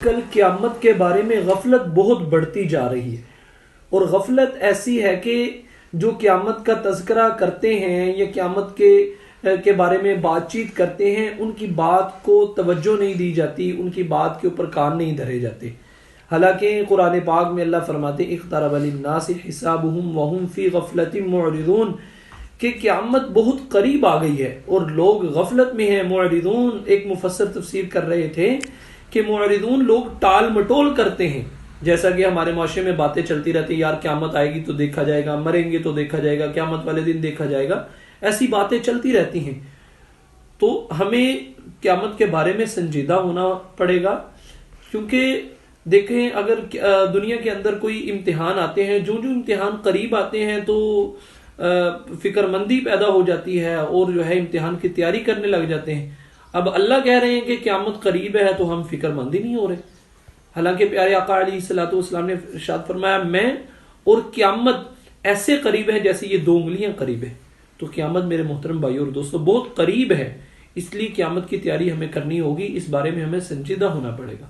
کل قیامت کے بارے میں غفلت بہت بڑھتی جا رہی ہے، اور غفلت ایسی ہے کہ جو قیامت کا تذکرہ کرتے ہیں یا قیامت کے بارے میں بات چیت کرتے ہیں، ان کی بات کو توجہ نہیں دی جاتی، ان کی بات کے اوپر کان نہیں دھرے جاتے۔ حالانکہ قرآن پاک میں اللہ فرماتے اقترب للناس حسابهم وهم فی غفلۃ معرضون، کہ قیامت بہت قریب آ گئی ہے اور لوگ غفلت میں ہیں۔ معرضون، ایک مفسر تفسیر کر رہے تھے کہ معرضون لوگ ٹال مٹول کرتے ہیں، جیسا کہ ہمارے معاشرے میں باتیں چلتی رہتی ہیں، یار قیامت آئے گی تو دیکھا جائے گا، مریں گے تو دیکھا جائے گا، قیامت والے دن دیکھا جائے گا، ایسی باتیں چلتی رہتی ہیں۔ تو ہمیں قیامت کے بارے میں سنجیدہ ہونا پڑے گا، کیونکہ دیکھیں اگر دنیا کے اندر کوئی امتحان آتے ہیں، جو امتحان قریب آتے ہیں تو فکر مندی پیدا ہو جاتی ہے اور جو ہے امتحان کی تیاری کرنے لگ جاتے ہیں۔ اب اللہ کہہ رہے ہیں کہ قیامت قریب ہے تو ہم فکر مندی نہیں ہو رہے، حالانکہ پیارے آقا علیہ الصلوۃ والسلام نے ارشاد فرمایا میں اور قیامت ایسے قریب ہے جیسے یہ 2 انگلیاں قریب ہے۔ تو قیامت میرے محترم بھائیو اور دوستو بہت قریب ہے، اس لیے قیامت کی تیاری ہمیں کرنی ہوگی، اس بارے میں ہمیں سنجیدہ ہونا پڑے گا۔